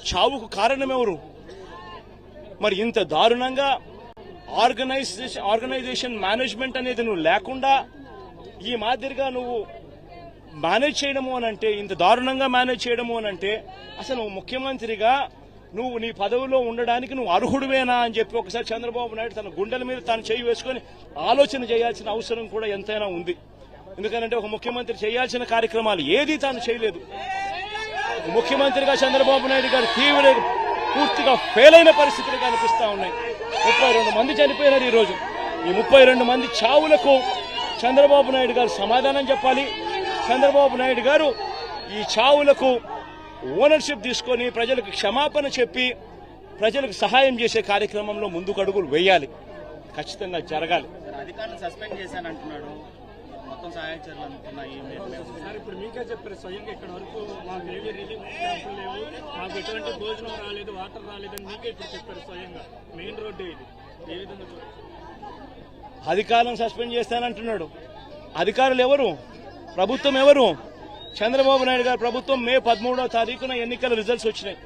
చావుకు కారణం ఎవరు? మరి ఇంత దారుణంగా ఆర్గనైజేషన్ మేనేజ్మెంట్ అనేది నువ్వు లేకుండా ఈ మాదిరిగా నువ్వు మేనేజ్ చేయడము అనంటే, ఇంత దారుణంగా మేనేజ్ చేయడము అనంటే అసలు ముఖ్యమంత్రిగా నువ్వు నీ పదవిలో ఉండడానికి నువ్వు అర్హుడువేనా అని చెప్పి ఒకసారి చంద్రబాబు నాయుడు తన గుండెల మీద తాను చేయి వేసుకొని ఆలోచన చేయాల్సిన అవసరం కూడా ఎంతైనా ఉంది. ఎందుకంటే ఒక ముఖ్యమంత్రి చేయాల్సిన కార్యక్రమాలు ఏదీ తాను చేయలేదు. ముఖ్యమంత్రిగా చంద్రబాబు నాయుడు గారు పూర్తిగా ఫెయిల్ అయిన పరిస్థితులు కనిపిస్తా ఉన్నాయి. 32 మంది చనిపోయినారు ఈరోజు. ఈ 32 మంది చావులకు చంద్రబాబు నాయుడు గారు సమాధానం చెప్పాలి. చంద్రబాబు నాయుడు గారు ఈ చావులకు ఓనర్షిప్ తీసుకొని ప్రజలకు క్షమాపణ చెప్పి ప్రజలకు సహాయం చేసే కార్యక్రమంలో ముందుకు అడుగులు వేయాలి. ఖచ్చితంగా జరగాలి. అధికారులు సస్పెండ్ చేశానంటున్నాడు. మొత్తం సహాయ చర్యలు అనుకున్నాయి. ఇప్పుడు మీకే చెప్పారు స్వయంగా ఇక్కడ వరకు మాకు ఏవి రిలీఫ్ క్యాంపులు లేవు, మాకు ఎటువంటి భోజనం రాలేదు, వాటర్ రాలేదని మీకే ఇప్పుడు చెప్పారు స్వయంగా. మెయిన్ రోడ్డు ఇది. ఏ విధంగా అధికారులను సస్పెండ్ చేస్తానంటున్నాడు. అధికారులు ఎవరు? ప్రభుత్వం ఎవరు? చంద్రబాబు నాయుడు గారి ప్రభుత్వం. మే 13వ తారీఖున ఎన్నికల రిజల్ట్స్ వచ్చినాయి.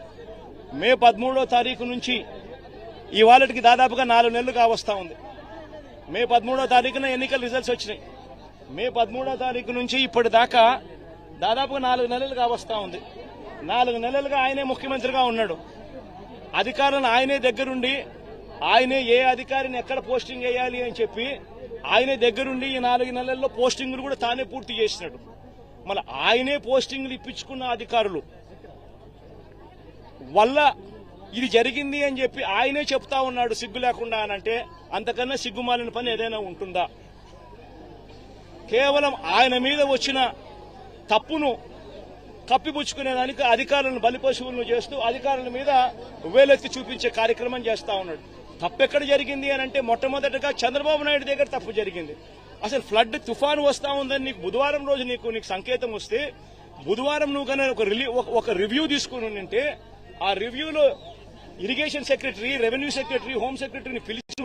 మే 13వ తారీఖు నుంచి ఇవాళకి దాదాపుగా 4 నెలలు కావస్తా ఉంది. మే 13వ తారీఖున ఎన్నికల రిజల్ట్స్ వచ్చినాయి. మే 13వ తారీఖు నుంచి ఇప్పటిదాకా దాదాపుగా 4 నెలలు కావస్తా ఉంది. 4 నెలలుగా ఆయనే ముఖ్యమంత్రిగా ఉన్నాడు. అధికారులను ఆయనే దగ్గరుండి ఆయనే ఏ అధికారిని ఎక్కడ పోస్టింగ్ వేయాలి అని చెప్పి ఆయనే దగ్గరుండి ఈ 4 నెలల్లో పోస్టింగ్లు కూడా తానే పూర్తి చేసినాడు. మళ్ళీ ఆయనే పోస్టింగ్లు ఇప్పించుకున్న అధికారులు వల్ల ఇది జరిగింది అని చెప్పి ఆయనే చెప్తా ఉన్నాడు సిగ్గు లేకుండా అనంటే అంతకన్నా సిగ్గుమాలిన పని ఏదైనా ఉంటుందా? కేవలం ఆయన మీద వచ్చిన తప్పును కప్పిపుచ్చుకునేదానికి అధికారులను బలిపశువులను చేస్తూ అధికారుల మీద వేలెత్తి చూపించే కార్యక్రమం చేస్తా ఉన్నాడు. తప్పెక్కడ జరిగింది అని అంటే మొట్టమొదటిగా చంద్రబాబు నాయుడు దగ్గర తప్పు జరిగింది. అసలు ఫ్లడ్ తుఫాను వస్తా ఉందని నీకు బుధవారం రోజు నీకు సంకేతం వస్తే బుధవారం నువ్వు కానీ ఒక రివ్యూ తీసుకుని ఉంటే ఆ రివ్యూలో irrigation secretary, revenue secretary, home సెక్రటరీని పిలిచి